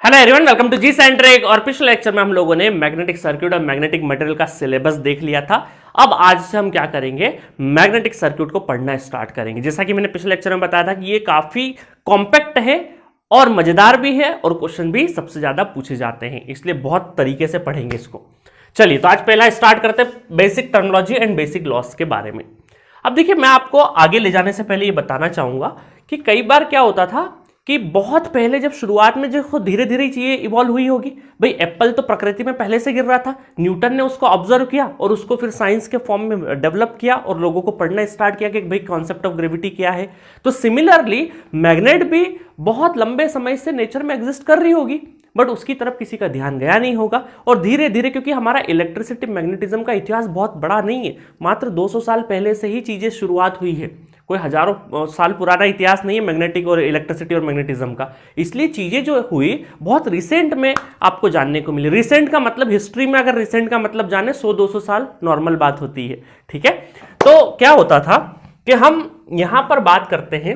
Hello everyone, welcome to G Centric. और पिछले lecture में हम लोगों ने मैग्नेटिक सर्किट और मैग्नेटिक मटेरियल का सिलेबस देख लिया था। अब आज से हम क्या करेंगे, मैग्नेटिक सर्किट को पढ़ना स्टार्ट करेंगे। जैसा कि मैंने पिछले लेक्चर में बताया था कि ये काफी कॉम्पैक्ट है और मजेदार भी है और क्वेश्चन भी सबसे ज्यादा पूछे जाते हैं, इसलिए बहुत तरीके से पढ़ेंगे इसको। चलिए, तो आज पहला स्टार्ट करते हैं basic terminology and basic loss के बारे में। अब देखिए, मैं आपको आगे ले जाने से पहले ये बताना चाहूंगा कि कई बार क्या होता था कि बहुत पहले जब शुरुआत में जो धीरे धीरे चीजें इवॉल्व हुई होगी। भाई एप्पल तो प्रकृति में पहले से गिर रहा था, न्यूटन ने उसको ऑब्जर्व किया और उसको फिर साइंस के फॉर्म में डेवलप किया और लोगों को पढ़ना स्टार्ट किया कि भाई कॉन्सेप्ट ऑफ ग्रेविटी क्या है। तो सिमिलरली मैग्नेट भी बहुत लंबे समय से नेचर में एग्जिस्ट कर रही होगी, बट उसकी तरफ किसी का ध्यान गया नहीं होगा। और धीरे धीरे, क्योंकि हमारा इलेक्ट्रिसिटी मैग्नेटिज्म का इतिहास बहुत बड़ा नहीं है, मात्र 200 साल पहले से ही चीजें शुरुआत हुई है, कोई हजारों साल पुराना इतिहास नहीं है मैग्नेटिक और इलेक्ट्रिसिटी और मैग्नेटिज्म का। इसलिए चीजें जो हुई बहुत रिसेंट में आपको जानने को मिली। रिसेंट का मतलब हिस्ट्री में, अगर रिसेंट का मतलब जाने 100-200 साल नॉर्मल बात होती है, ठीक है। तो क्या होता था कि हम यहां पर बात करते हैं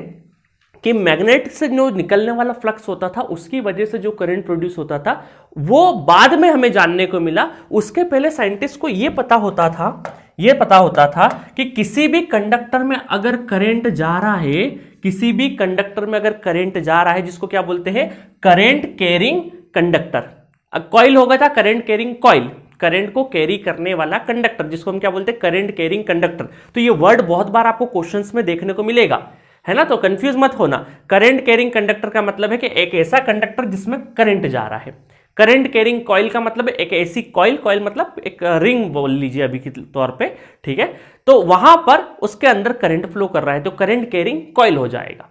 कि मैग्नेट से जो निकलने वाला फ्लक्स होता था उसकी वजह से जो करंट प्रोड्यूस होता था वो बाद में हमें जानने को मिला। उसके पहले साइंटिस्ट को यह पता होता था कि किसी भी कंडक्टर में अगर करंट जा रहा है, किसी भी कंडक्टर में अगर करंट जा रहा है, जिसको क्या बोलते हैं, करंट कैरिंग कंडक्टर। कॉइल हो गया था करंट कैरिंग कॉइल, करंट को कैरी करने वाला कंडक्टर, जिसको हम क्या बोलते हैं, करंट कैरिंग कंडक्टर। तो ये वर्ड बहुत बार आपको क्वेश्चंस में देखने को मिलेगा, है ना, तो कंफ्यूज मत होना। करंट कैरिंग कंडक्टर का मतलब है कि एक ऐसा कंडक्टर जिसमें करंट जा रहा है। करंट कैरिंग कॉइल का मतलब है एक ऐसी कॉइल मतलब एक रिंग बोल लीजिए अभी के तौर पे, ठीक है। तो वहां पर उसके अंदर करंट फ्लो कर रहा है, तो करंट कैरिंग कॉइल हो जाएगा।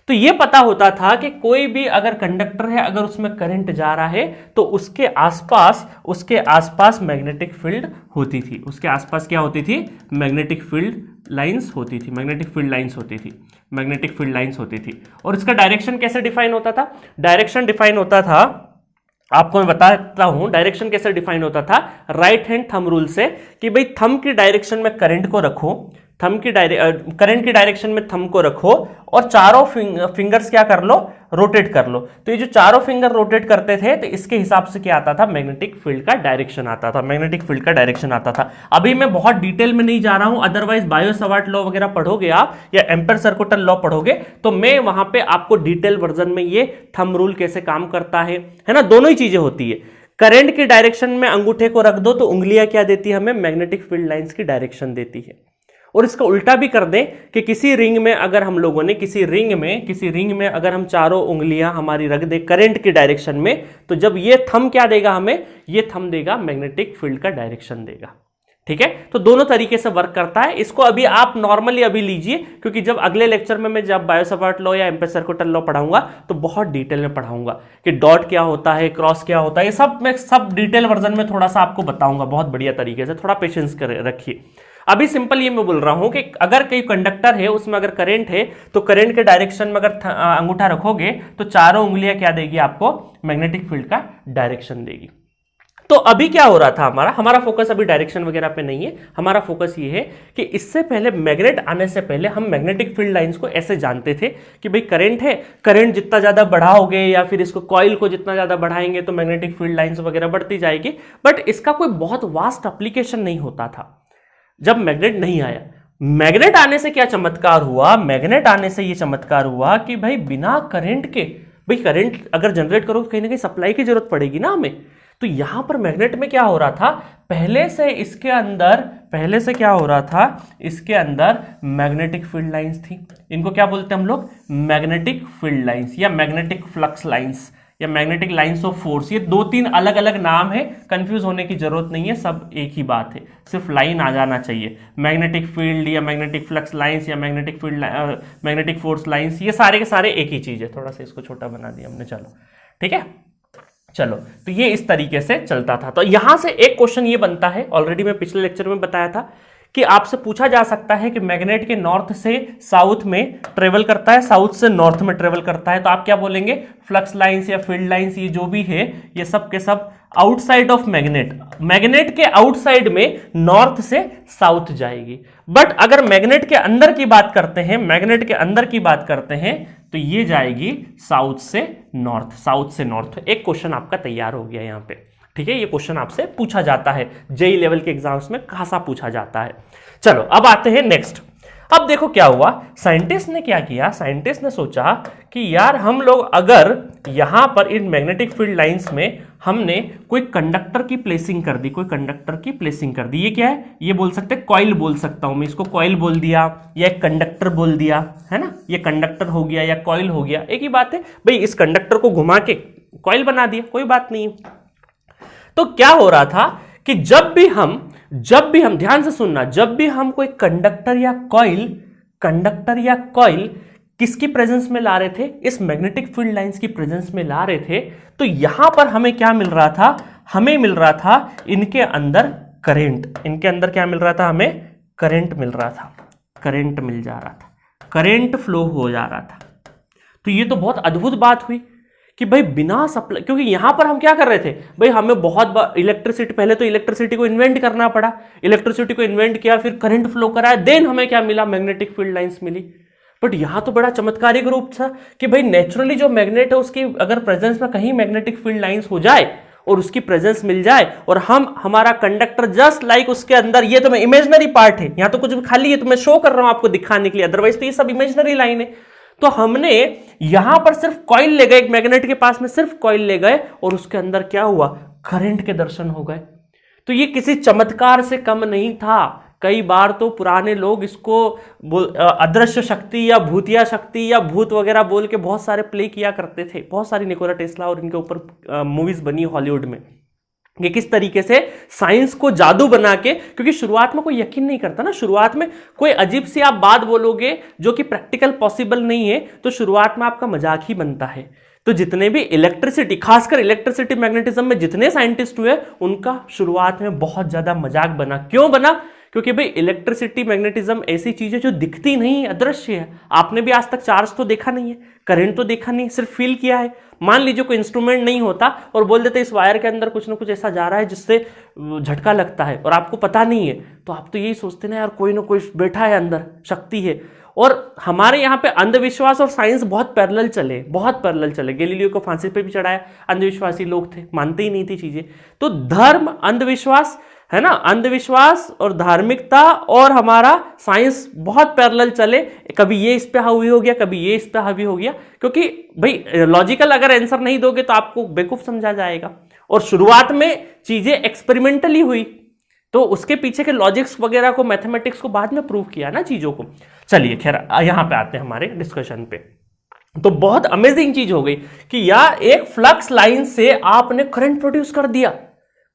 तो यह पता होता था कि कोई भी अगर कंडक्टर है, अगर उसमें करंट जा रहा है तो उसके आसपास मैग्नेटिक फील्ड होती थी। उसके आसपास क्या होती थी, मैग्नेटिक फील्ड लाइंस होती थी, मैग्नेटिक फील्ड लाइंस होती थी। और इसका डायरेक्शन कैसे डिफाइन होता था, डायरेक्शन डिफाइन होता था, आपको मैं बताता हूं डायरेक्शन कैसे डिफाइन होता था, राइट हैंड थंब रूल से, कि भाई थंब की डायरेक्शन में करंट को रखो, करंट की डायरेक्शन में थंब को रखो और चारों फिंगर्स क्या कर लो, रोटेट कर लो। तो ये जो चारों फिंगर रोटेट करते थे तो इसके हिसाब से क्या आता था, मैग्नेटिक फील्ड का डायरेक्शन आता था। अभी मैं बहुत डिटेल में नहीं जा रहा हूं, अदरवाइज बायो सवार्ट लॉ वगैरह पढ़ोगे आप या एम्पेयर सर्कुटल लॉ पढ़ोगे तो मैं वहां पे आपको डिटेल वर्जन में ये थंब रूल कैसे काम करता है ना, दोनों ही चीजें होती है। करंट की डायरेक्शन में अंगूठे को रख दो तो उंगलियां क्या देती है हमें, मैग्नेटिक फील्ड लाइंस की डायरेक्शन देती है। और इसका उल्टा भी कर दें कि किसी रिंग में अगर हम लोगों ने किसी रिंग में अगर हम चारों उंगलियां हमारी रख दे करंट की डायरेक्शन में, तो जब ये थंब क्या देगा हमें, ये थंब देगा मैग्नेटिक फील्ड का डायरेक्शन देगा, ठीक है। तो दोनों तरीके से वर्क करता है। इसको अभी आप नॉर्मली अभी लीजिए, क्योंकि जब अगले लेक्चर में मैं जब बायो सवार्ट लॉ या एम्पेयर सर्कुटल लॉ पढ़ाऊंगा तो बहुत डिटेल में पढ़ाऊंगा कि डॉट क्या होता है, क्रॉस क्या होता है, ये सब मैं सब डिटेल वर्जन में थोड़ा सा आपको बताऊंगा बहुत बढ़िया तरीके से, थोड़ा पेशेंस रखिए। अभी सिंपल ये मैं बोल रहा हूं कि अगर कोई कंडक्टर है उसमें अगर करंट है तो करंट के डायरेक्शन में अगर अंगूठा रखोगे तो चारों उंगलियां क्या देगी आपको, मैग्नेटिक फील्ड का डायरेक्शन देगी। तो अभी क्या हो रहा था, हमारा फोकस अभी डायरेक्शन वगैरह पे नहीं है, हमारा फोकस ये है कि इससे पहले मैग्नेट आने से पहले हम मैग्नेटिक फील्ड लाइंस को ऐसे जानते थे कि भाई करंट है, करंट जितना ज्यादा बढ़ाओगे या फिर इसको कॉइल को जितना ज्यादा बढ़ाएंगे तो मैग्नेटिक फील्ड लाइंस वगैरह बढ़ती जाएगी। बट इसका कोई बहुत वास्ट एप्लीकेशन नहीं होता था जब मैग्नेट नहीं आया। मैग्नेट आने से क्या चमत्कार हुआ, मैग्नेट आने से ये चमत्कार हुआ कि भाई बिना करंट के, भाई करंट अगर जनरेट करो तो कहीं ना कहीं सप्लाई की जरूरत पड़ेगी ना हमें। तो यहां पर मैग्नेट में क्या हो रहा था, पहले से क्या हो रहा था, इसके अंदर मैग्नेटिक फील्ड लाइंस थी। इनको क्या बोलते हैं हम लोग, मैग्नेटिक फील्ड लाइंस या मैग्नेटिक फ्लक्स लाइंस या मैग्नेटिक लाइंस ऑफ फोर्स। ये 2-3 अलग अलग नाम है, कंफ्यूज होने की जरूरत नहीं है, सब एक ही बात है, सिर्फ लाइन आ जाना चाहिए। मैग्नेटिक फील्ड या मैग्नेटिक फ्लक्स लाइंस या मैग्नेटिक फोर्स लाइंस, ये सारे के सारे एक ही चीज है। थोड़ा सा इसको छोटा बना दिया हमने, चलो ठीक है। चलो, तो ये इस तरीके से चलता था। तो यहां से एक क्वेश्चन ये बनता है, ऑलरेडी मैं पिछले लेक्चर में बताया था कि आपसे पूछा जा सकता है कि मैग्नेट के नॉर्थ से साउथ में ट्रेवल करता है, साउथ से नॉर्थ में ट्रेवल करता है, तो आप क्या बोलेंगे, फ्लक्स लाइंस या फील्ड लाइंस ये जो भी है ये सब के सब आउटसाइड ऑफ मैग्नेट, मैग्नेट के आउटसाइड में नॉर्थ से साउथ जाएगी। बट अगर मैग्नेट के अंदर की बात करते हैं, मैग्नेट के अंदर की बात करते हैं तो ये जाएगी साउथ से नॉर्थ, साउथ से नॉर्थ। एक क्वेश्चन आपका तैयार हो गया यहां पे, ठीक है, ये क्वेश्चन आपसे पूछा जाता है, जेई लेवल के एग्जाम्स में खासा पूछा जाता है। चलो अब आते हैं नेक्स्ट। अब देखो क्या हुआ, साइंटिस्ट ने क्या किया, साइंटिस्ट ने सोचा कि यार हम लोग अगर यहां पर इन मैग्नेटिक फील्ड लाइंस में हमने कोई कंडक्टर की प्लेसिंग कर दी, कोई कंडक्टर की प्लेसिंग कर दी, ये क्या है, ये बोल सकते हैं कॉइल बोल सकता हूं मैं इसको, कॉइल बोल दिया या एक कंडक्टर बोल दिया, है ना, ये कंडक्टर हो गया या कॉइल हो गया, एक ही बात है भाई, इस कंडक्टर को घुमा के कॉइल बना दिया, कोई बात नहीं। तो क्या हो रहा था कि जब भी हम ध्यान से सुनना, जब भी हम कोई कंडक्टर या कॉइल किसकी प्रेजेंस में ला रहे थे, इस मैग्नेटिक फील्ड लाइंस की प्रेजेंस में ला रहे थे, तो यहां पर हमें क्या मिल रहा था, हमें मिल रहा था इनके अंदर करंट, इनके अंदर क्या मिल रहा था, हमें करंट मिल रहा था, करंट मिल जा रहा था, करंट फ्लो हो जा रहा था। तो ये तो बहुत अद्भुत बात हुई कि भाई बिना सप्लाई, क्योंकि यहां पर हम क्या कर रहे थे भाई, हमें बहुत इलेक्ट्रिसिटी, पहले तो इलेक्ट्रिसिटी को इन्वेंट करना पड़ा, इलेक्ट्रिसिटी को इन्वेंट किया, फिर करंट फ्लो कराया, देन हमें क्या मिला, मैग्नेटिक फील्ड लाइंस मिली। बट यहां तो बड़ा चमत्कारिक रूप था कि भाई नेचुरली जो मैग्नेट है उसकी अगर प्रेजेंस में कहीं मैग्नेटिक फील्ड लाइंस हो जाए और उसकी प्रेजेंस मिल जाए और हमारा कंडक्टर जस्ट लाइक उसके अंदर, ये तो मैं इमेजिनरी पार्ट है, यहां तो कुछ भी खाली है, तो मैं शो कर रहा हूं आपको दिखाने के लिए, अदरवाइज तो ये सब इमेजिनरी लाइन है। तो हमने यहां पर सिर्फ कॉइल ले गए, एक मैग्नेट के पास में सिर्फ कॉइल ले गए और उसके अंदर क्या हुआ, करंट के दर्शन हो गए। तो ये किसी चमत्कार से कम नहीं था। कई बार तो पुराने लोग इसको अदृश्य शक्ति या भूतिया शक्ति या भूत वगैरह बोल के बहुत सारे प्ले किया करते थे, बहुत सारी निकोला टेस्ला और इनके ऊपर मूवीज बनी हॉलीवुड में, कि किस तरीके से साइंस को जादू बना के, क्योंकि शुरुआत में कोई यकीन नहीं करता ना, शुरुआत में कोई अजीब सी आप बात बोलोगे जो कि प्रैक्टिकल पॉसिबल नहीं है, तो शुरुआत में आपका मजाक ही बनता है। तो जितने भी इलेक्ट्रिसिटी, खासकर इलेक्ट्रिसिटी मैग्नेटिज्म में जितने साइंटिस्ट हुए, उनका शुरुआत में बहुत ज्यादा मजाक बना। क्यों बना? क्योंकि भाई इलेक्ट्रिसिटी मैग्नेटिज्म ऐसी चीज है जो दिखती नहीं, अदृश्य है। आपने भी आज तक चार्ज तो देखा नहीं है, करंट तो देखा नहीं, सिर्फ फील किया है। मान लीजिए कोई इंस्ट्रूमेंट नहीं होता और बोल देते इस वायर के अंदर कुछ ना कुछ ऐसा जा रहा है जिससे झटका लगता है और आपको पता नहीं है, तो आप तो यही सोचते ना यार कोई ना कोई बैठा है अंदर, शक्ति है। और हमारे यहाँ पे अंधविश्वास और साइंस बहुत पैरेलल चले, बहुत पैरेलल चले। गैलीलियो को फांसी पे भी चढ़ाया, अंधविश्वासी लोग थे, मानते ही नहीं थी चीजें। तो धर्म, अंधविश्वास, है ना, अंधविश्वास और धार्मिकता और हमारा साइंस बहुत पैरेलल चले। कभी ये इस पे हावी हो गया, कभी ये इस पे हावी हो गया, क्योंकि भाई लॉजिकल अगर आंसर नहीं दोगे तो आपको बेवकूफ समझा जाएगा। और शुरुआत में चीजें एक्सपेरिमेंटली हुई, तो उसके पीछे के लॉजिक्स वगैरह को, मैथमेटिक्स को बाद में प्रूव किया ना चीजों को। चलिए खैर यहां पे आते हैं हमारे डिस्कशन पे। तो बहुत अमेजिंग चीज हो गई कि यार एक फ्लक्स लाइन से आपने करंट प्रोड्यूस कर दिया,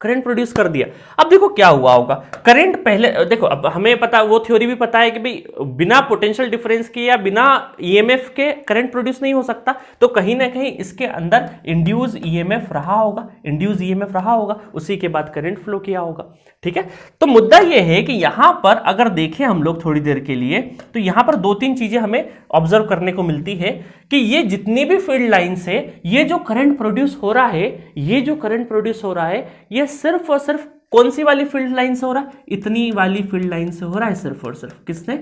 करंट प्रोड्यूस कर दिया। अब देखो क्या हुआ होगा, करंट पहले देखो, अब हमें पता, वो थ्योरी भी पता है कि भाई बिना पोटेंशियल डिफरेंस के या बिना ईएमएफ के करंट प्रोड्यूस नहीं हो सकता। तो कहीं ना कहीं इसके अंदर इंड्यूस ईएमएफ रहा होगा, इंड्यूस ईएमएफ रहा होगा, उसी के बाद करंट फ्लो किया होगा। ठीक है, तो मुद्दा यह है कि यहां पर अगर देखें हम लोग थोड़ी देर के लिए, तो यहां पर दो तीन चीजें हमें ऑब्जर्व करने को मिलती है कि ये जितनी भी फील्ड लाइंस है, ये जो करंट प्रोड्यूस हो रहा है, ये जो करंट प्रोड्यूस हो रहा है, ये सिर्फ और सिर्फ कौन सी वाली फील्ड लाइन से हो रहा है? इतनी वाली फील्ड लाइन से हो रहा है, सिर्फ और सिर्फ। किसने?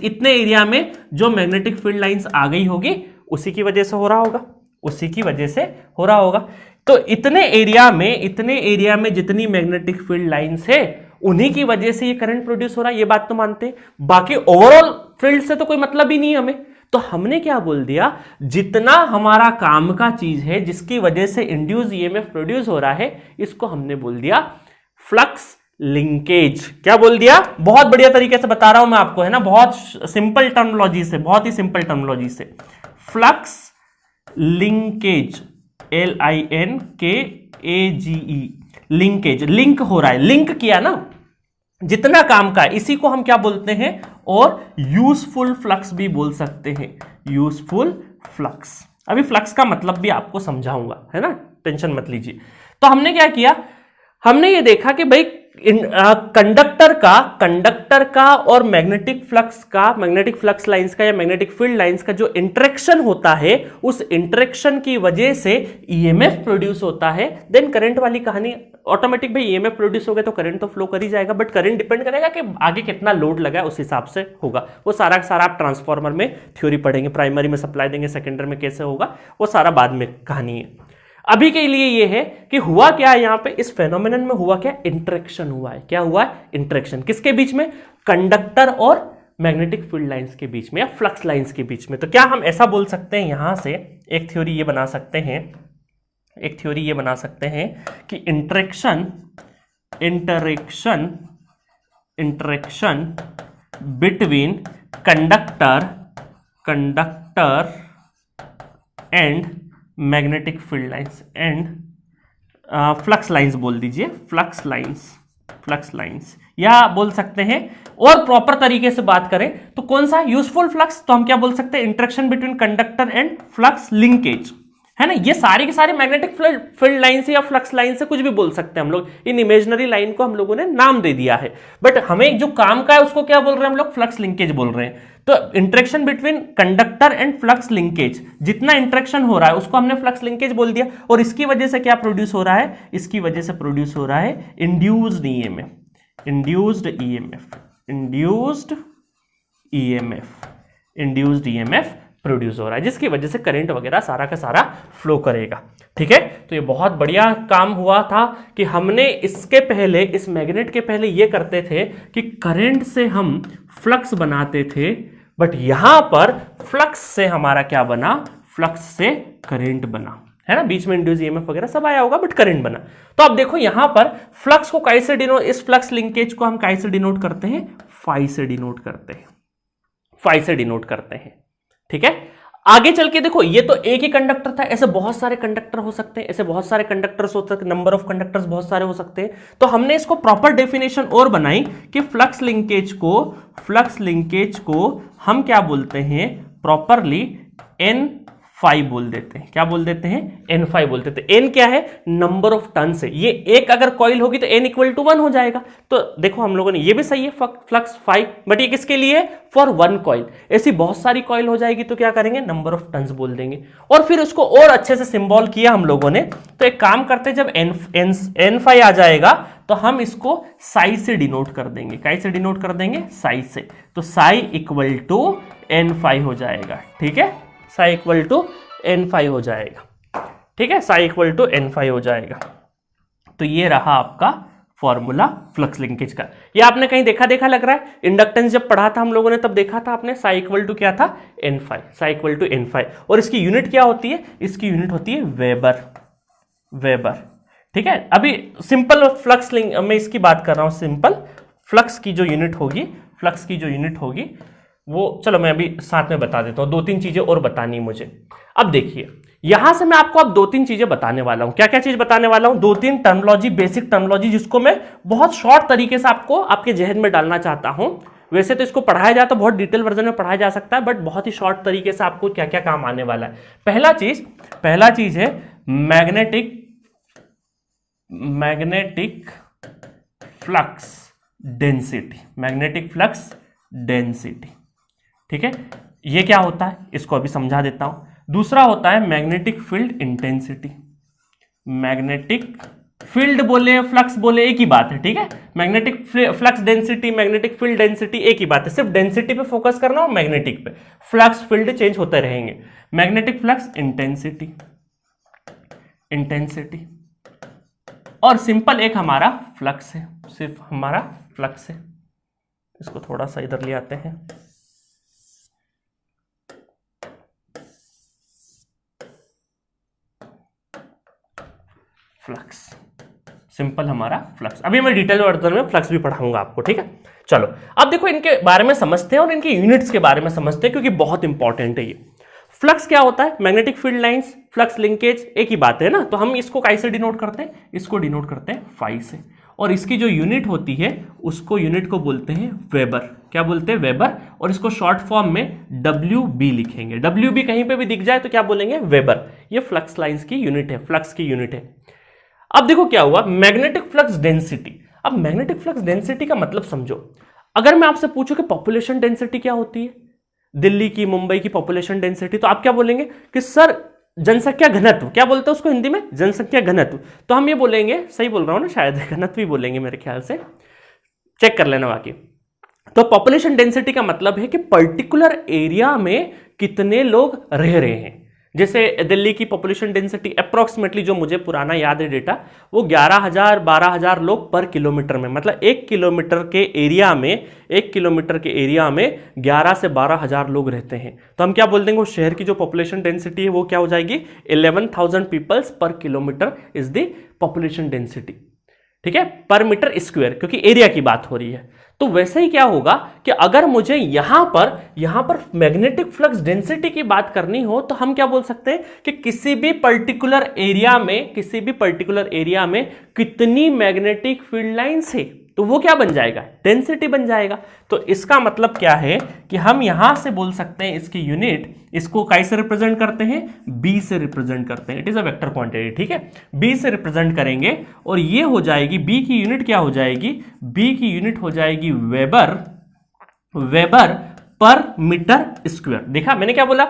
इतने एरिया में जो मैग्नेटिक फील्ड लाइंस आ गई होगी, उसी की वजह से हो रहा होगा, उसी की वजह से हो रहा होगा। तो इतने एरिया में जितनी मैग्नेटिक फील्ड लाइंस है, उन्हीं की वजह से ये करंट प्रोड्यूस हो रहा है, ये बात तो मानते हैं। बाकी ओवरऑल फील्ड से तो कोई मतलब ही नहीं है हमें। तो हमने क्या बोल दिया, जितना हमारा काम का चीज है जिसकी वजह से इंड्यूस ईएमएफ प्रोड्यूस हो रहा है, इसको हमने बोल दिया फ्लक्स लिंकेज। क्या बोल दिया? बहुत बढ़िया तरीके से बता रहा हूं मैं आपको, है ना, बहुत सिंपल टर्मिनोलॉजी से, बहुत ही सिंपल टर्मिनोलॉजी से। Flux linkage, LINKAGE, linkage, link हो रहा है, लिंक किया ना, जितना काम का है, इसी को हम क्या बोलते हैं, और यूजफुल फ्लक्स भी बोल सकते हैं, यूजफुल फ्लक्स। अभी फ्लक्स का मतलब भी आपको समझाऊंगा, है ना, टेंशन मत लीजिए। तो हमने क्या किया, हमने ये देखा कि भाई कंडक्टर का और मैग्नेटिक फ्लक्स लाइंस का या मैग्नेटिक फील्ड लाइंस का जो इंटरेक्शन होता है, उस इंटरेक्शन की वजह से ईएमएफ प्रोड्यूस होता है। देन करंट वाली कहानी ऑटोमेटिक, भाई ईएमएफ प्रोड्यूस हो गया तो करंट तो फ्लो कर ही जाएगा, बट करंट डिपेंड करेगा कि आगे कितना लोड लगा है, उस हिसाब से होगा। वो सारा का सारा आप ट्रांसफार्मर में थ्योरी पढ़ेंगे, प्राइमरी में सप्लाई देंगे, सेकेंडरी में कैसे होगा, वो सारा बाद में कहानी है। अभी के लिए ये है कि हुआ क्या है, यहां पे इस फेनोमेनन में हुआ क्या, इंटरेक्शन हुआ है। क्या हुआ है, इंटरेक्शन। किसके बीच में, कंडक्टर और मैग्नेटिक फील्ड लाइंस के बीच में या फ्लक्स लाइंस के बीच में। तो क्या हम ऐसा बोल सकते हैं, यहां से एक थ्योरी ये बना सकते हैं, कि interaction between conductor and magnetic field lines and flux lines बोल दीजिए, फ्लक्स लाइंस या बोल सकते हैं। और प्रॉपर तरीके से बात करें तो कौन सा यूजफुल फ्लक्स, तो हम क्या बोल सकते हैं, interaction between conductor and flux linkage, है ना। ये सारे के सारे मैग्नेटिक फील्ड लाइन से या फ्लक्स लाइन से कुछ भी बोल सकते हैं हम लोग। इन इमेजिनरी लाइन को हम लोगों ने नाम दे दिया है, बट हमें जो काम का है उसको क्या बोल रहे हैं हम लोग, फ्लक्स लिंकेज बोल रहे हैं। तो interaction between conductor and flux linkage, जितना इंटरेक्शन हो रहा है उसको हमने फ्लक्स लिंकेज बोल दिया। और इसकी वजह से क्या प्रोड्यूस हो रहा है, इसकी वजह से प्रोड्यूस हो रहा है इंड्यूस्ड ईएमएफ प्रोड्यूस हो रहा है, जिसकी वजह से करंट वगैरह सारा का सारा फ्लो करेगा। ठीक है, तो ये बहुत बढ़िया काम हुआ था कि हमने इसके पहले, इस मैग्नेट के पहले ये करते थे कि करंट से हम फ्लक्स बनाते थे, बट यहां पर फ्लक्स से हमारा क्या बना, फ्लक्स से करंट बना, है ना। बीच में इंड्यूस ईएमएफ वगैरह सब आया होगा, बट करंट बना। तो अब देखो यहां पर फ्लक्स को कैसे डिनोट, इस फ्लक्स लिंकेज को हम कैसे डिनोट करते हैं, फाई से डिनोट करते हैं। ठीक है, आगे चल के देखो, ये तो एक ही कंडक्टर था, ऐसे बहुत सारे कंडक्टर हो सकते हैं, नंबर ऑफ कंडक्टर्स बहुत सारे हो सकते हैं। तो हमने इसको प्रॉपर डेफिनेशन और बनाई कि फ्लक्स लिंकेज को हम क्या बोलते हैं, प्रॉपरली एन फाई बोल देते हैं। क्या बोल देते हैं, एन फाई बोल देते हैं। एन क्या है, नंबर ऑफ टर्न्स है। ये एक अगर कॉइल होगी तो एन इक्वल टू 1 हो जाएगा। तो देखो हम लोगों ने, ये भी सही है फ्लक्स फाई, बट ये किसके लिए, फॉर 1 कॉइल। ऐसी बहुत सारी कॉइल हो जाएगी तो क्या करेंगे, नंबर ऑफ टर्न्स बोल देंगे। और फिर उसको और अच्छे से सिंबल किया हम लोगों ने। तो एक काम करते हैं, जब एन फाई आ जाएगा तो हम इसको साई से डिनोट कर देंगे। कैसे डिनोट कर देंगे, साई से। तो psi equal to N phi हो जाएगा। ठीक है, psi equal to N phi हो जाएगा। ठीक है, psi equal to N phi हो जाएगा। तो ये रहा आपका फॉर्मूला फ्लक्स लिंकेज का। ये आपने कहीं देखा लग रहा है, इंडक्टेंस जब पढ़ा था हम लोगों ने तब देखा था आपने, साई इक्वल टू क्या था, N phi, psi equal to N phi. और इसकी यूनिट क्या होती है, इसकी यूनिट होती है वेबर। ठीक है, अभी सिंपल फ्लक्स लिंक मैं इसकी बात कर रहा हूं, सिंपल फ्लक्स की जो यूनिट होगी वो चलो मैं अभी साथ में बता देता हूं। 2-3 चीजें और बतानी मुझे। अब देखिए, यहां से मैं आपको अब 2-3 चीजें बताने वाला हूं। क्या क्या चीज बताने वाला हूं, 2-3 टर्मिनोलॉजी, बेसिक टर्मिनोलॉजी, जिसको मैं बहुत शॉर्ट तरीके से आपको आपके जहन में डालना चाहता हूं। वैसे तो इसको पढ़ाया जाए तो बहुत डिटेल वर्जन में पढ़ाया जा सकता है, बट बहुत ही शॉर्ट तरीके से आपको क्या क्या काम आने वाला है। पहला चीज है मैग्नेटिक फ्लक्स डेंसिटी। ठीक है, ये क्या होता है इसको अभी समझा देता हूं। दूसरा होता है magnetic field intensity. Magnetic field बोले, फ्लक्स बोले, एक ही बात है। ठीक है, magnetic flux density, magnetic field density एक ही बात है। सिर्फ डेंसिटी पे फोकस करना और मैग्नेटिक पे, फ्लक्स फील्ड चेंज होते रहेंगे। मैग्नेटिक फ्लक्स इंटेंसिटी और सिंपल एक हमारा फ्लक्स है, सिर्फ हमारा फ्लक्स है। इसको थोड़ा सा इधर ले आते हैं। फ्लक्स, सिंपल हमारा फ्लक्स। अभी मैं डिटेल वर्जन में फ्लक्स भी पढ़ाऊंगा आपको। ठीक है, चलो अब देखो इनके बारे में समझते हैं और इनकी यूनिट्स के बारे में समझते हैं, क्योंकि बहुत इंपॉर्टेंट है ये। फ्लक्स क्या होता है, magnetic field lines, flux linkage एक ही बात है ना। तो हम इसको कैसे डिनोट करते हैं, इसको डिनोट करते हैं फाई से। और इसकी जो यूनिट होती है उसको, यूनिट को बोलते हैं वेबर। क्या बोलते हैं, वेबर। और इसको शॉर्ट फॉर्म में WB लिखेंगे। WB कहीं पे भी दिख जाए तो क्या बोलेंगे, वेबर। ये फ्लक्स लाइंस की यूनिट है, फ्लक्स की यूनिट है। अब देखो क्या हुआ, मैग्नेटिक फ्लक्स डेंसिटी। अब मैग्नेटिक फ्लक्स डेंसिटी का मतलब समझो। अगर मैं आपसे पूछूं कि पॉपुलेशन डेंसिटी क्या होती है, दिल्ली की, मुंबई की पॉपुलेशन डेंसिटी, तो आप क्या बोलेंगे कि सर जनसंख्या घनत्व, क्या बोलते हैं उसको हिंदी में, जनसंख्या घनत्व। तो हम ये बोलेंगे, सही बोल रहा हूं ना शायद, घनत्व ही बोलेंगे मेरे ख्याल से, चेक कर लेना बाकी। तो पॉपुलेशन डेंसिटी का मतलब है कि पर्टिकुलर एरिया में कितने लोग रह रहे हैं। जैसे दिल्ली की पॉपुलेशन डेंसिटी अप्रोक्सीमेटली, जो मुझे पुराना याद है डेटा, वो 11,000 12,000 लोग पर किलोमीटर में, मतलब 1 किलोमीटर के एरिया में, 1 किलोमीटर के एरिया में 11 से 12,000 लोग रहते हैं। तो हम क्या बोल देंगे, उस शहर की जो पॉपुलेशन डेंसिटी है वो क्या हो जाएगी, 11,000 पीपल्स पर kilometre is the population density, ठीक है, पर मीटर स्क्वायर, क्योंकि एरिया की बात हो रही है। तो वैसे ही क्या होगा कि अगर मुझे यहां पर मैग्नेटिक फ्लक्स डेंसिटी की बात करनी हो, तो हम क्या बोल सकते हैं कि किसी भी पर्टिकुलर एरिया में कितनी मैग्नेटिक फील्ड लाइंस है, तो वो क्या बन जाएगा, डेंसिटी बन जाएगा। तो इसका मतलब क्या है कि हम यहां से बोल सकते हैं इसकी यूनिट, इसको कैसे रिप्रेजेंट करते हैं, बी से रिप्रेजेंट करते हैं। It is a vector quantity, ठीक है, बी से रिप्रेजेंट करेंगे और ये हो जाएगी, बी की यूनिट क्या हो जाएगी, बी की यूनिट हो जाएगी वेबर पर मीटर स्क्वायर। देखा मैंने क्या बोला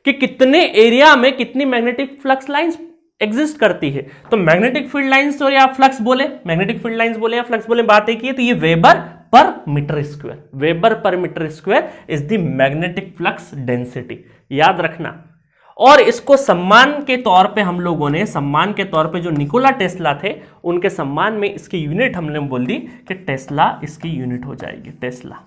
कि कितने एरिया में कितनी मैग्नेटिक फ्लक्स लाइंस एग्जिस्ट करती है। तो मैग्नेटिक फील्ड लाइंस तो या फ्लक्स बोले, मैग्नेटिक फील्ड लाइंस बोले या फ्लक्स बोले, बात एक ही है। तो ये weber per metre square, weber per metre square is the magnetic flux density, याद रखना। और इसको सम्मान के तौर पे हम लोगों ने, सम्मान के तौर पे जो निकोला टेस्ला थे, उनके सम्मान में इसकी यूनिट हमने बोल दी कि टेस्ला इसकी यूनिट हो जाएगी, टेस्ला,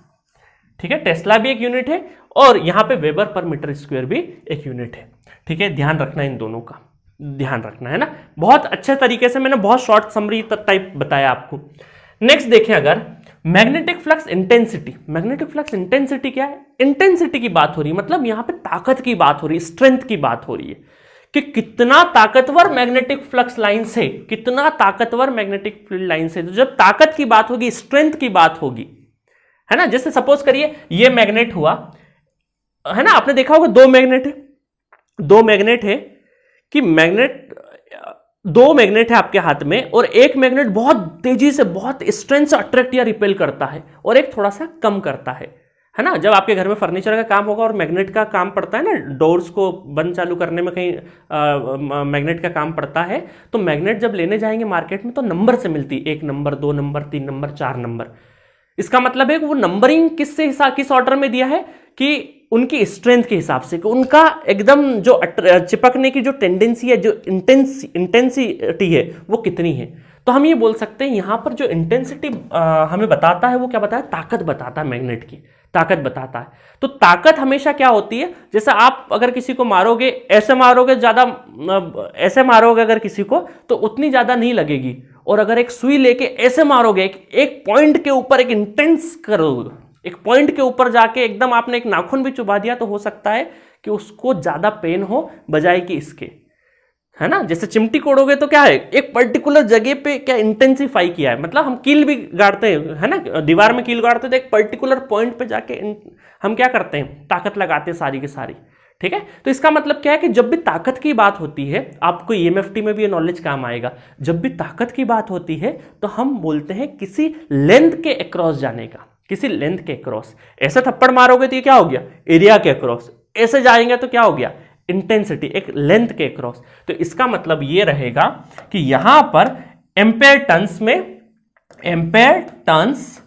ठीक है, टेस्ला भी एक यूनिट है और यहां पे वेबर पर मीटर स्क्वायर भी एक यूनिट है, ठीक है, ध्यान रखना, इन दोनों का ध्यान रखना है ना। बहुत अच्छे तरीके से मैंने बहुत शॉर्ट समरी टाइप बताया आपको। नेक्स्ट देखें, अगर magnetic flux intensity, magnetic flux intensity क्या है, इंटेंसिटी की बात हो रही है, मतलब यहां पे ताकत की बात हो रही है, स्ट्रेंथ की बात हो रही है कि कितना ताकतवर मैग्नेटिक फ्लक्स लाइंस है, कितना ताकतवर मैग्नेटिक फील्ड लाइंस है। तो जब ताकत की बात होगी, स्ट्रेंथ की बात होगी, है ना। जैसे सपोज करिए ये मैग्नेट हुआ, है ना, आपने देखा होगा दो मैग्नेट है कि दो मैग्नेट है आपके हाथ में, और एक मैग्नेट बहुत तेजी से, बहुत स्ट्रेंथ से अट्रैक्ट या रिपेल करता है, और एक थोड़ा सा कम करता है ना। जब आपके घर में फर्नीचर का काम होगा और मैग्नेट का काम पड़ता है ना, डोर्स को बंद चालू करने में कहीं मैग्नेट का काम पड़ता है, तो मैग्नेट जब लेने जाएंगे मार्केट में तो नंबर से मिलती है, 1 नंबर, 2 नंबर, 3 नंबर, 4 नंबर। इसका मतलब है कि वो नंबरिंग किस ऑर्डर में दिया है कि उनकी स्ट्रेंथ के हिसाब से, कि उनका एकदम जो चिपकने की जो टेंडेंसी है, जो इंटेंसिटी है, वो कितनी है। तो हम ये बोल सकते हैं यहां पर जो इंटेंसिटी हमें बताता है, वो क्या बताता है, ताकत बताता है, मैग्नेट की ताकत बताता है। तो ताकत हमेशा क्या होती है, जैसे आप अगर किसी को मारोगे, ऐसे मारोगे ज्यादा, ऐसे मारोगे अगर किसी को तो उतनी ज्यादा नहीं लगेगी, और अगर एक सुई लेके ऐसे मारोगे, एक पॉइंट के ऊपर एक इंटेंस करोगे, एक पॉइंट के ऊपर जाके एकदम आपने एक नाखून भी चुभा दिया, तो हो सकता है कि उसको ज्यादा पेन हो बजाय कि इसके, है ना। जैसे चिमटी कोड़ोगे तो क्या है, एक पर्टिकुलर जगह पे क्या इंटेंसिफाई किया है, मतलब हम कील भी गाड़ते हैं, है ना, दीवार में कील गाड़ते हैं तो एक पर्टिकुलर पॉइंट पे जाके हम क्या करते हैं, ताकत लगाते हैं सारी की सारी, ठीक है। तो इसका मतलब क्या है कि जब भी ताकत की बात होती है, आपको ईएमएफटी में भी ये नॉलेज काम आएगा, जब भी ताकत की बात होती है तो हम बोलते हैं किसी लेंथ के अक्रॉस जाने का, किसी लेंथ के अक्रॉस। ऐसे थप्पड़ मारोगे तो ये क्या हो गया, एरिया के अक्रॉस, ऐसे जाएंगे तो क्या हो गया, इंटेंसिटी, एक लेंथ के अक्रॉस। तो इसका मतलब ये रहेगा कि यहां पर एम्पेयर टन्स में, ampere turns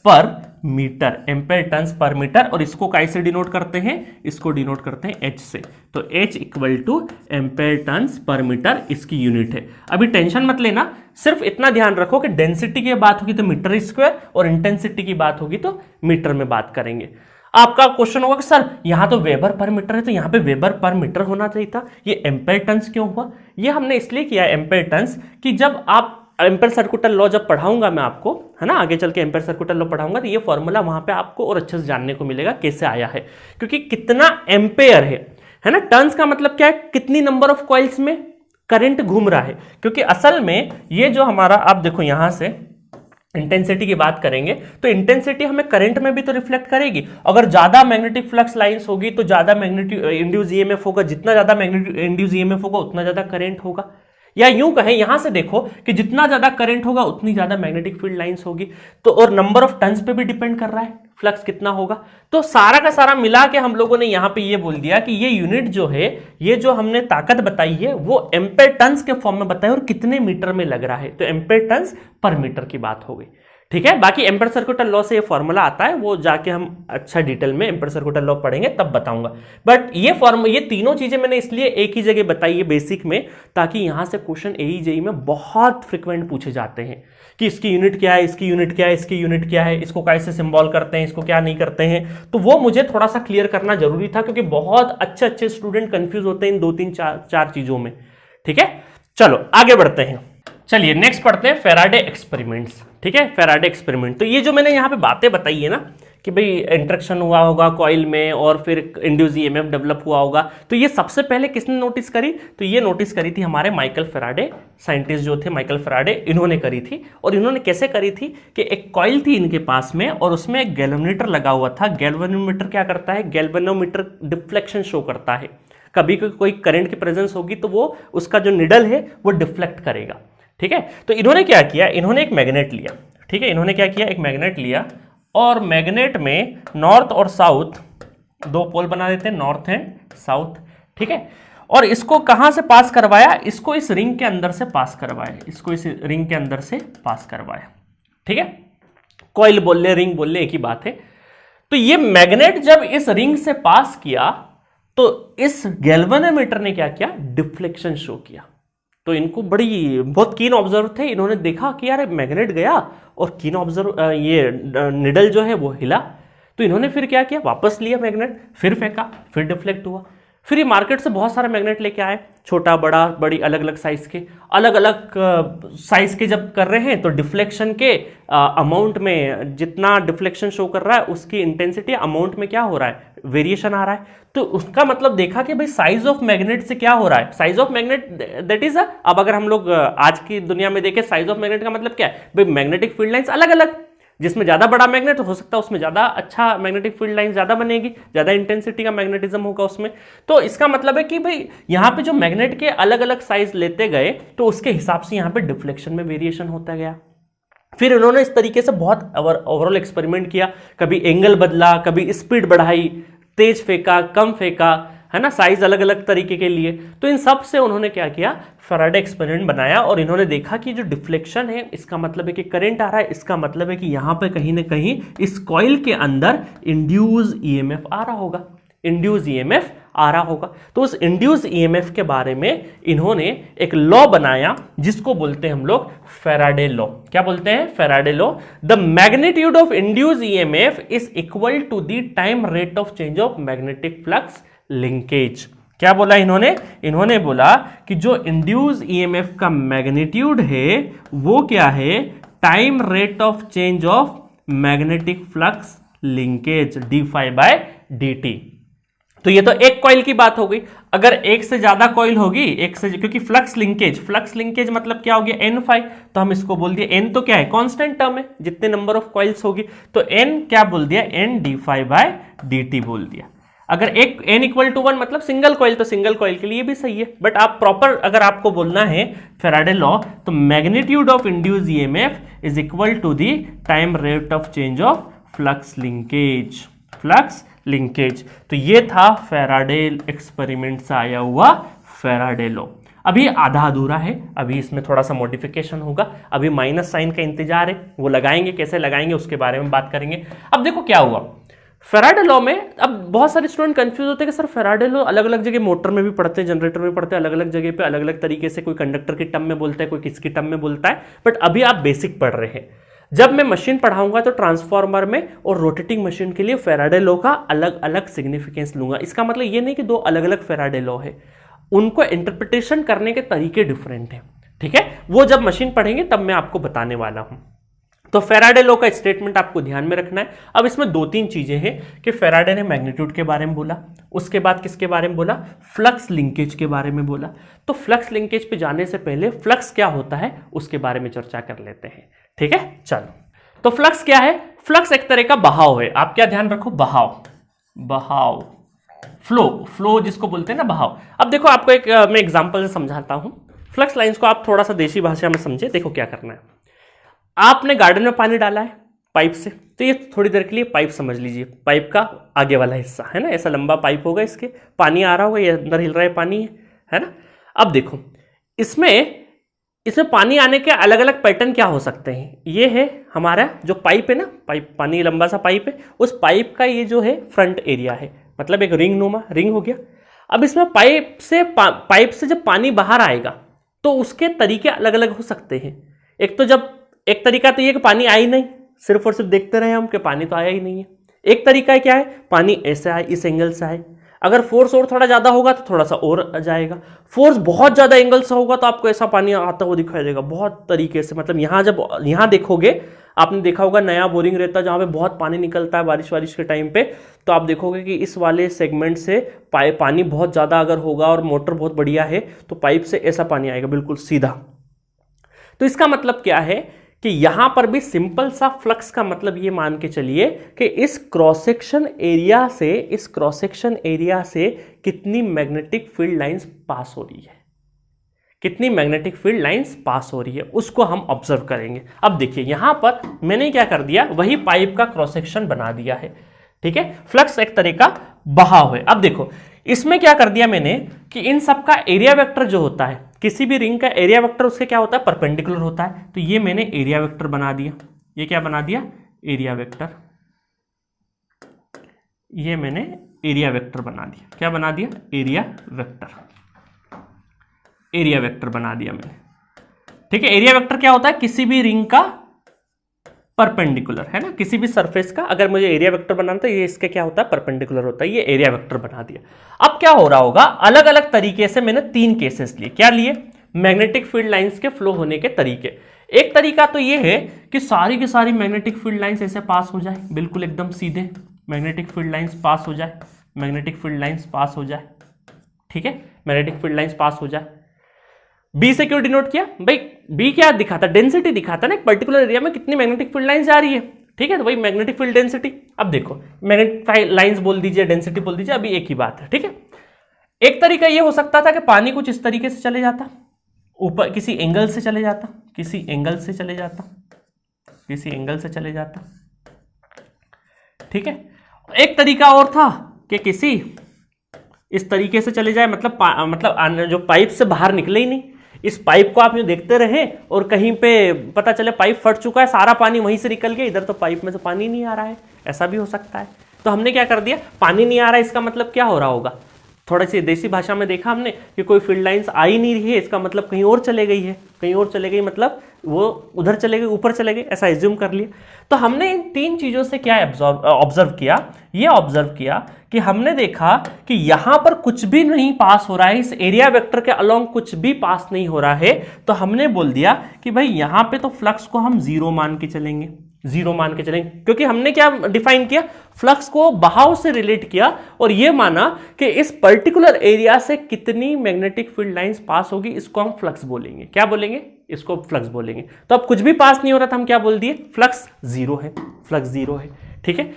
per metre, ampere turns per metre, और इसको कैसे डिनोट करते हैं, इसको डिनोट करते हैं एच से। तो H equal to ampere turns per metre इसकी यूनिट है। अभी टेंशन मत लेना, सिर्फ इतना ध्यान रखो कि डेंसिटी की बात होगी तो मीटर स्क्वायर, और इंटेंसिटी की बात होगी तो मीटर में बात करेंगे। आपका क्वेश्चन होगा कि सर यहां तो वेबर पर मीटर है, तो यहां पे वेबर पर मीटर होना चाहिए था, ये एम्पेयर टन्स क्यों हुआ। ये हमने इसलिए किया एम्पेयर टन्स कि जब आप एम्पेयर सर्कुलर लॉ जब पढ़ाऊंगा मैं आपको, है ना, आगे चल के एम्पेयर सर्कुलर लॉ पढ़ाऊंगा, तो ये फॉर्मूला वहां पे आपको और अच्छे से जानने को मिलेगा कैसे आया है, क्योंकि कितना एम्पेयर है ना। टर्न्स का मतलब क्या है, कितनी नंबर ऑफ कॉइल्स में करंट घूम रहा है, क्योंकि असल में ये जो हमारा, आप देखो यहां से इंटेंसिटी की बात करेंगे तो इंटेंसिटी हमें करंट में भी तो रिफ्लेक्ट करेगी। अगर ज्यादा मैग्नेटिक फ्लक्स लाइंस होगी तो ज्यादा मैग्नेटिक इंड्यूस ईएमएफ होगा, जितना ज्यादा मैग्नेटिक इंड्यूस ईएमएफ होगा उतना ज्यादा करंट होगा। या यूं कहें, यहां से देखो कि जितना ज्यादा करंट होगा उतनी ज्यादा मैग्नेटिक फील्ड लाइंस होगी, तो और नंबर ऑफ टर्न्स पे भी डिपेंड कर रहा है फ्लक्स कितना होगा। तो सारा का सारा मिला के हम लोगों ने यहां पे ये बोल दिया कि ये यूनिट जो है, ये जो हमने ताकत बताई है वो एम्पेयर टन्स के फॉर्म में बताई और कितने मीटर में लग रहा है, तो एम्पेयर टन्स पर मीटर की बात हो गई। ठीक है, बाकी एम्पेयर सर्कुलर लॉ से ये फॉर्मूला आता है, वो जाके हम अच्छा डिटेल में एम्पेयर सर्कुलर लॉ पढ़ेंगे तब बताऊंगा। बट ये तीनों चीजें मैंने इसलिए एक ही जगह बताई है बेसिक में, ताकि यहां से क्वेश्चन एई जेई में बहुत फ्रिक्वेंट पूछे जाते हैं कि इसकी यूनिट क्या है, इसकी यूनिट क्या है, इसकी यूनिट क्या है, इसको कैसे सिंबल करते हैं, इसको क्या नहीं करते हैं। तो वो मुझे थोड़ा सा क्लियर करना जरूरी था, क्योंकि बहुत अच्छे अच्छे स्टूडेंट कंफ्यूज होते हैं इन 2-3-4 चीजों में। ठीक है, चलो आगे बढ़ते हैं। चलिए नेक्स्ट पढ़ते हैं फेराडे एक्सपेरिमेंट्स। ठीक है, फेराडे एक्सपेरिमेंट, तो ये जो मैंने यहाँ पे बातें बताई है ना कि भाई इंट्रैक्शन हुआ होगा कॉइल में और फिर इंड्यूस ईएमएफ डेवलप हुआ होगा, तो ये सबसे पहले किसने नोटिस करी? तो ये नोटिस करी थी हमारे माइकल फेराडे, साइंटिस्ट जो थे माइकल फेराडे, इन्होंने करी थी। और इन्होंने कैसे करी थी कि एक कॉइल थी इनके पास में और उसमें एक गैल्वेनोमीटर लगा हुआ था। गैल्वेनोमीटर क्या करता है? गैल्वेनोमीटर डिफ्लेक्शन शो करता है। कभी कोई करंट की प्रेजेंस होगी तो वो उसका जो निडल है वो डिफ्लेक्ट करेगा। ठीक है, तो इन्होंने क्या किया, इन्होंने एक मैग्नेट लिया। ठीक है, इन्होंने क्या किया, एक मैग्नेट लिया और मैग्नेट में नॉर्थ और साउथ दो पोल बना देते हैं, नॉर्थ एंड साउथ। ठीक है, और इसको कहां से पास करवाया? इसको इस रिंग के अंदर से पास करवाया, इसको इस रिंग के अंदर से पास करवाया। ठीक है, कॉइल बोल ले, रिंग बोल ले, एक ही बात है। तो ये मैग्नेट जब इस रिंग से पास किया तो इस गैल्वेनोमीटर ने क्या किया? डिफ्लेक्शन शो किया। तो इनको बहुत कीन ऑब्जर्व थे, इन्होंने देखा कि यार मैग्नेट गया और कीन ऑब्जर्व ये निडल जो है वो हिला। तो इन्होंने फिर क्या किया? वापस लिया मैग्नेट, फिर फेंका, फिर डिफ्लेक्ट हुआ। फिर ये मार्केट से बहुत सारे मैग्नेट लेके आए, छोटा बड़ा बड़ी अलग अलग साइज के, अलग अलग साइज के जब कर रहे हैं तो डिफ्लेक्शन के अमाउंट में, जितना डिफ्लेक्शन शो कर रहा है उसकी इंटेंसिटी अमाउंट में क्या हो रहा है? वेरिएशन आ रहा है। तो उसका मतलब देखा कि भाई साइज ऑफ मैग्नेट से क्या हो रहा है? Size of magnet that is अब अगर हम लोग आज की दुनिया में देखें साइज ऑफ मैग्नेट का मतलब क्या है? भाई मैग्नेटिक फील्ड लाइंस अलग अलग, जिसमें ज्यादा बड़ा मैग्नेट हो सकता है उसमें ज्यादा अच्छा मैग्नेटिक फील्ड लाइन ज्यादा बनेगी, ज्यादा इंटेंसिटी का मैग्नेटिज्म होगा उसमें। तो इसका मतलब है कि भाई यहाँ पे जो मैग्नेट के अलग अलग साइज लेते गए तो उसके हिसाब से यहाँ पे डिफ्लेक्शन में वेरिएशन होता गया। फिर उन्होंने इस तरीके से बहुत ओवरऑल एक्सपेरिमेंट किया, कभी एंगल बदला, कभी स्पीड बढ़ाई, तेज फेंका, कम फेंका, है ना, साइज अलग अलग तरीके के लिए। तो इन सब से उन्होंने क्या किया? फैराडे एक्सपेरिमेंट बनाया और इन्होंने देखा कि जो डिफ्लेक्शन है इसका मतलब है कि करंट आ रहा है, इसका मतलब है कि यहां पे कहीं ना कहीं इस कॉइल के अंदर इंड्यूस ईएमएफ आ रहा होगा, इंड्यूस ईएमएफ आ रहा होगा। तो उस इंड्यूस ईएमएफ के बारे में इन्होंने एक लॉ बनाया जिसको बोलते हैं हम लोग फैराडे लॉ। क्या बोलते हैं? Faraday law. The magnitude of induce EMF is equal to the time rate of change of magnetic flux linkage. क्या बोला इन्होंने? इन्होंने बोला कि जो इंड्यूस ईएमएफ का मैग्नीट्यूड है वो क्या है? Time rate of change of magnetic flux linkage d phi by d t. तो ये तो एक कॉइल की बात हो गई। अगर एक से ज्यादा कॉइल होगी, एक से, क्योंकि फ्लक्स लिंकेज मतलब क्या हो गया? एन फाई, तो हम इसको बोल दिया, एन तो क्या है? कांस्टेंट टर्म है, जितने नंबर ऑफ कॉइल्स होगी, तो एन क्या बोल दिया? N d phi by d t बोल दिया। अगर एक n इक्वल टू 1 मतलब सिंगल कॉइल, तो सिंगल कॉइल के लिए भी सही है। बट आप प्रॉपर अगर आपको बोलना है फैराडे लॉ, तो magnitude of induce EMF is equal to the time rate of change of flux linkage. तो ये था फैराडे एक्सपेरिमेंट से आया हुआ फैराडे लॉ। अभी आधा अधूरा है, अभी इसमें थोड़ा सा मॉडिफिकेशन होगा, अभी माइनस साइन का इंतजार है, वो लगाएंगे, कैसे लगाएंगे उसके बारे में बात करेंगे। अब देखो क्या हुआ फैराडे लॉ में। अब बहुत सारे स्टूडेंट कंफ्यूज होते हैं कि सर फैराडे लॉ अलग अलग जगह मोटर में भी पढ़ते हैं, जनरेटर में पढ़ते हैं, अलग अलग जगह पे अलग अलग तरीके से, कोई कंडक्टर की टर्म में बोलता है, कोई किसकी टर्म में बोलता है। बट अभी आप बेसिक पढ़ रहे हैं, जब मैं मशीन पढ़ाऊंगा तो ट्रांसफार्मर में और रोटेटिंग मशीन के लिए फैराडे लॉ का अलग अलग सिग्निफिकेंस लूंगा। इसका मतलब ये नहीं कि दो अलग अलग फैराडे लॉ है, उनको इंटरप्रिटेशन करने के तरीके डिफरेंट है। ठीक है, वो जब मशीन पढ़ेंगे तब मैं आपको बताने वाला हूं। तो फैराडे लॉ का स्टेटमेंट आपको ध्यान में रखना है। अब इसमें 2-3 चीजें हैं कि फैराडे ने मैग्नीट्यूड के बारे में बोला, उसके बाद किसके बारे में बोला? फ्लक्स लिंकेज के बारे में बोला। तो फ्लक्स लिंकेज पे जाने से पहले फ्लक्स क्या होता है उसके बारे में चर्चा कर लेते हैं। ठीक है, चलो। तो फ्लक्स क्या है? फ्लक्स एक तरह का बहाव है। आप क्या ध्यान रखो? बहाव, फ्लो जिसको बोलते हैं ना, बहाव। अब देखो आपको एक मैं एग्जांपल से समझाता हूं। फ्लक्स लाइंस को आप थोड़ा सा देसी भाषा में समझे। देखो क्या करना है, आपने गार्डन में पानी डाला है पाइप से, तो ये थोड़ी देर के लिए पाइप समझ लीजिए, पाइप का आगे वाला हिस्सा है ना, ऐसा लंबा पाइप होगा, इसके पानी आ रहा होगा, ये अंदर हिल रहा है पानी है ना। अब देखो इसमें पानी आने के अलग अलग पैटर्न क्या हो सकते हैं। ये है हमारा जो पाइप है ना, पाइप पानी लंबा सा पाइप है, उस पाइप का ये जो है फ्रंट एरिया है, मतलब एक रिंग नुमा रिंग हो गया। अब इसमें पाइप से जब पानी बाहर आएगा तो उसके तरीके अलग अलग हो सकते हैं। एक तरीका तो ये कि पानी आई नहीं, सिर्फ और सिर्फ देखते रहे हम कि पानी तो आया ही नहीं है। एक तरीका है क्या है, पानी ऐसे आए, इस एंगल से आए, अगर फोर्स और थोड़ा ज़्यादा होगा तो थोड़ा सा और जाएगा, फोर्स बहुत ज़्यादा एंगल से होगा तो आपको ऐसा पानी आता हुआ दिखाई देगा बहुत तरीके से। मतलब यहाँ देखोगे, आपने देखा होगा नया बोरिंग रहता है जहाँ पे बहुत पानी निकलता है बारिश के टाइम पे, तो आप देखोगे कि इस वाले सेगमेंट से पानी बहुत ज़्यादा अगर होगा और मोटर बहुत बढ़िया है तो पाइप से ऐसा पानी आएगा बिल्कुल सीधा। तो इसका मतलब क्या है कि यहां पर भी सिंपल सा फ्लक्स का मतलब ये मान के चलिए कि इस क्रॉस सेक्शन एरिया से कितनी मैग्नेटिक फील्ड लाइंस पास हो रही है, कितनी मैग्नेटिक फील्ड लाइंस पास हो रही है, उसको हम ऑब्जर्व करेंगे। अब देखिए यहां पर मैंने क्या कर दिया, वही पाइप का क्रॉस सेक्शन बना दिया है, ठीक है, फ्लक्स एक तरह का बहाव है। अब देखो इसमें क्या कर दिया मैंने कि इन सब का एरिया वेक्टर जो होता है, किसी भी रिंग का एरिया वेक्टर उसके क्या होता है, परपेंडिकुलर होता है। तो ये मैंने एरिया वेक्टर बना दिया, ये क्या बना दिया, एरिया वेक्टर, ये मैंने एरिया वेक्टर बना दिया। क्या बना दिया, एरिया वेक्टर बना दिया मैंने, ठीक है। एरिया वेक्टर क्या होता है, किसी भी रिंग का परपेंडिकुलर, है ना, किसी भी सरफेस का अगर मुझे एरिया वेक्टर बनाना तो ये इसके क्या होता है, परपेंडिकुलर होता है, ये एरिया वेक्टर बना दिया। अब क्या हो रहा होगा, अलग अलग तरीके से मैंने 3 केसेस लिए। क्या लिए, मैग्नेटिक फील्ड लाइंस के फ्लो होने के तरीके। एक तरीका तो ये है कि सारी की सारी मैग्नेटिक फील्ड लाइंस ऐसे पास हो जाए, बिल्कुल एकदम सीधे मैग्नेटिक फील्ड लाइंस पास हो जाए, मैग्नेटिक फील्ड लाइंस पास हो जाए, ठीक है, मैग्नेटिक फील्ड लाइंस पास हो जाए। बी से क्यों डिनोट किया भाई, बी क्या दिखाता, डेंसिटी दिखाता ना, एक पर्टिकुलर एरिया में कितनी मैग्नेटिक फील्ड लाइंस जा रही है, ठीक है, तो वही मैग्नेटिक फील्ड डेंसिटी। अब देखो मैग्नेटिक लाइंस बोल दीजिए, डेंसिटी बोल दीजिए, अभी एक ही बात है, ठीक है। एक तरीका ये हो सकता था कि पानी कुछ इस तरीके से चले जाता, ऊपर किसी एंगल से चले जाता, किसी एंगल से चले जाता, किसी एंगल से चले जाता, ठीक है। एक तरीका और था कि किसी इस तरीके से चले जाए, मतलब जो पाइप से बाहर निकले ही नहीं, इस पाइप को आप यूं देखते रहे और कहीं पे पता चले पाइप फट चुका है, सारा पानी वहीं से निकल गया, इधर तो पाइप में से पानी नहीं आ रहा है, ऐसा भी हो सकता है। तो हमने क्या कर दिया, पानी नहीं आ रहा है, इसका मतलब क्या हो रहा होगा, थोड़ी सी देसी भाषा में देखा हमने कि कोई फील्ड लाइंस आ ही नहीं रही है, इसका मतलब कहीं और चले गई है, कहीं और चले गई मतलब वो उधर चले गई, ऊपर चले गई, ऐसा एज्यूम कर लिया। तो हमने इन 3 चीजों से क्या ऑब्जर्व किया, ये ऑब्जर्व किया कि हमने देखा कि यहां पर कुछ भी नहीं पास हो रहा है, इस एरिया वेक्टर के अलोंग कुछ भी पास नहीं हो रहा है, तो हमने बोल दिया कि भाई यहां पे तो फ्लक्स को हम 0 मान के चलेंगे, 0 मान के चलेंगे, क्योंकि हमने क्या डिफाइन किया, फ्लक्स को बहाव से रिलेट किया और यह माना कि इस पर्टिकुलर एरिया से कितनी मैग्नेटिक फील्ड लाइंस पास होगी, इसको हम फ्लक्स बोलेंगे। क्या बोलेंगे, इसको फ्लक्स बोलेंगे। तो अब कुछ भी पास नहीं हो रहा था, हम क्या बोल दिए, फ्लक्स 0 है, फ्लक्स 0 है, ठीक है।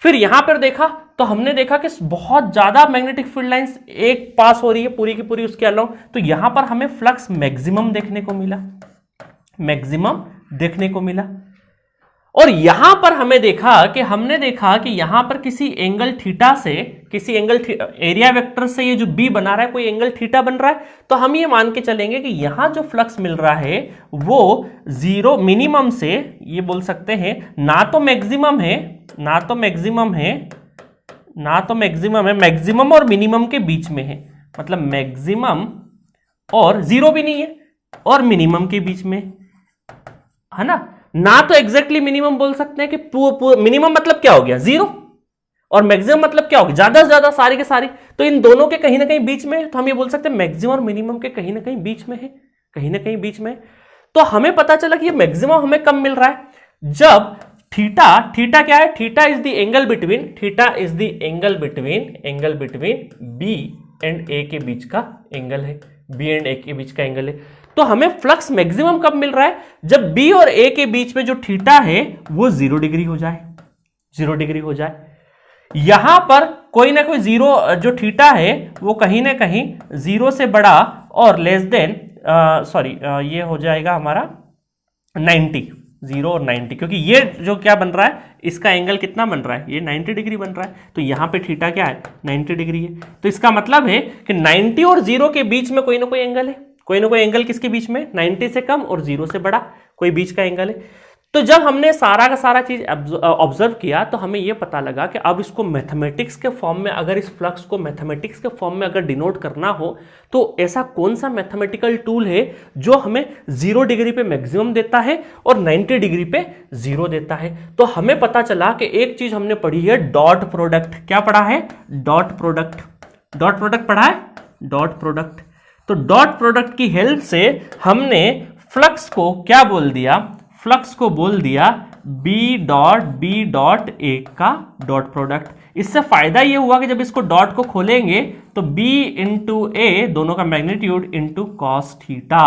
फिर यहां पर देखा तो हमने देखा कि बहुत ज्यादा मैग्नेटिक फील्ड लाइंस एक पास हो रही है पूरी की पूरी उसके अलावा, तो यहां पर हमें फ्लक्स मैक्सिमम देखने को मिला, मैक्सिमम देखने को मिला। और यहां पर हमने देखा कि यहां पर किसी एंगल थीटा से, किसी एंगल एरिया वेक्टर से ये जो बी बना रहा है कोई एंगल थीटा बन रहा है, तो हम ये मान के चलेंगे कि यहां जो फ्लक्स मिल रहा है वो 0 मिनिमम से, ये बोल सकते हैं ना तो मैक्सिमम है, ना तो मैक्सिमम है, ना तो मैक्सिमम है, मैक्सिमम और मिनिमम के बीच में है, मतलब मैक्सिमम और 0 भी नहीं है और मिनिमम के बीच में, है ना तो एग्जैक्टली मिनिमम बोल सकते हैं कि मिनिमम मतलब क्या हो गया 0 और मैक्सिमम मतलब क्या हो गया ज्यादा से ज्यादा सारी के सारी, तो इन दोनों के कहीं ना कहीं बीच में है, तो हम ये बोल सकते हैं मैक्सिमम और मिनिमम के कहीं ना कहीं बीच में है, कहीं ना कहीं बीच में। तो हमें पता चला कि ये मैक्सिमम हमें कब मिल रहा है, जब थीटा क्या है, theta is the angle between B and A के बीच का एंगल है, बी एंड ए के बीच का एंगल है। तो हमें फ्लक्स मैक्सिमम कब मिल रहा है, जब बी और ए के बीच में जो थीटा है वो 0 डिग्री हो जाए, 0 डिग्री हो जाए। यहां पर कोई ना कोई 0 जो थीटा है वो कहीं ना कहीं 0 से बड़ा और लेस देन सॉरी ये हो जाएगा हमारा 90, 0 और 90, क्योंकि ये जो क्या बन रहा है, इसका एंगल कितना बन रहा है, ये 90 डिग्री बन रहा है, तो यहाँ पे थीटा क्या है, 90 डिग्री है। तो इसका मतलब है कि 90 और 0 के बीच में कोई ना कोई एंगल है, कोई ना कोई एंगल किसके बीच में, 90 से कम और 0 से बड़ा कोई बीच का एंगल है। तो जब हमने सारा का सारा चीज ऑब्जर्व किया तो हमें यह पता लगा कि अब इसको मैथमेटिक्स के फॉर्म में, अगर इस फ्लक्स को मैथमेटिक्स के फॉर्म में अगर डिनोट करना हो तो ऐसा कौन सा मैथमेटिकल टूल है जो हमें 0 डिग्री पे मैक्सिमम देता है और 90 डिग्री पे 0 देता है। तो हमें पता चला कि एक चीज हमने पढ़ी है, डॉट प्रोडक्ट। क्या पढ़ा है, डॉट प्रोडक्ट, डॉट प्रोडक्ट पढ़ा है, डॉट प्रोडक्ट। तो डॉट प्रोडक्ट की हेल्प से हमने फ्लक्स को क्या बोल दिया, फ्लक्स को बोल दिया बी डॉट ए का डॉट प्रोडक्ट। इससे फायदा यह हुआ कि जब इसको डॉट को खोलेंगे तो b इंटू ए दोनों का magnitude into cos theta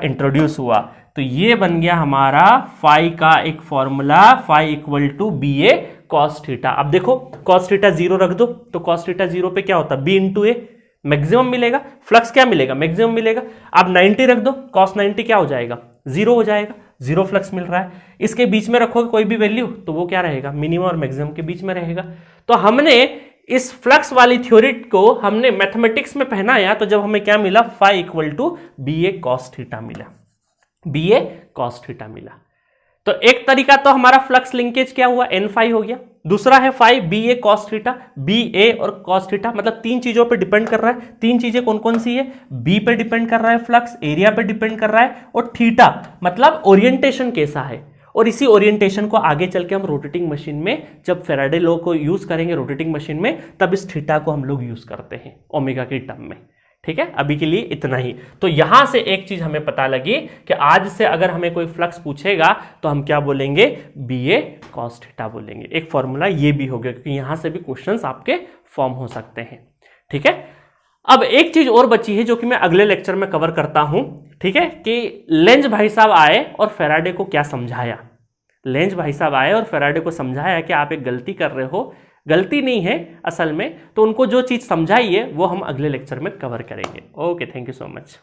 introduce हुआ। तो ये बन गया हमारा फाई का एक formula, phi equal to B A cos theta. अब देखो कॉस थीटा 0 रख दो तो कॉस थीटा 0 पे क्या होता है, b इंटू ए मैक्सिमम मिलेगा, फ्लक्स क्या मिलेगा, मैक्सिमम मिलेगा। अब 90 रख दो, कॉस 90 क्या हो जाएगा, 0 हो जाएगा, 0 फ्लक्स मिल रहा है। इसके बीच में रखोगे कोई भी वैल्यू तो वो क्या रहेगा, मिनिमम और मैक्सिमम के बीच में रहेगा। तो हमने इस फ्लक्स वाली थ्योरी को हमने मैथमेटिक्स में पहनाया तो जब हमें क्या मिला, phi equal to B A cos theta मिला, बी ए कॉस थीटा मिला। तो एक तरीका तो हमारा फ्लक्स लिंकेज क्या हुआ, एन फाई हो गया। दूसरा है phi B A cos theta, B ए और कॉस थीटा, मतलब 3 चीजों पे डिपेंड कर रहा है। 3 चीजें कौन कौन सी है, बी पे डिपेंड कर रहा है फ्लक्स, एरिया पे डिपेंड कर रहा है, और थीटा मतलब ओरिएंटेशन कैसा है। और इसी ओरिएंटेशन को आगे चल के हम रोटेटिंग मशीन में, जब फेराडे लॉ को यूज करेंगे रोटेटिंग मशीन में, तब इस थीटा को हम लोग यूज करते हैं ओमेगा के टर्म में। ठीक है, अभी के लिए इतना ही। तो यहां से एक चीज हमें पता लगी कि आज से अगर हमें कोई फ्लक्स पूछेगा तो हम क्या बोलेंगे, बी ए कॉस थीटा बोलेंगे। एक फॉर्मूला ये भी हो गया, क्योंकि यहां से भी क्वेश्चंस आपके फॉर्म हो सकते हैं। ठीक है, अब एक चीज और बची है जो कि मैं अगले लेक्चर में कवर करता हूं। ठीक है, कि लेंज भाई साहब आए और फेराडे को क्या समझाया। लेंज भाई साहब आए और फेराडे को समझाया कि आप एक गलती कर रहे हो, गलती नहीं है असल में, तो उनको जो चीज समझाई है वो हम अगले लेक्चर में कवर करेंगे। Okay, thank you so much.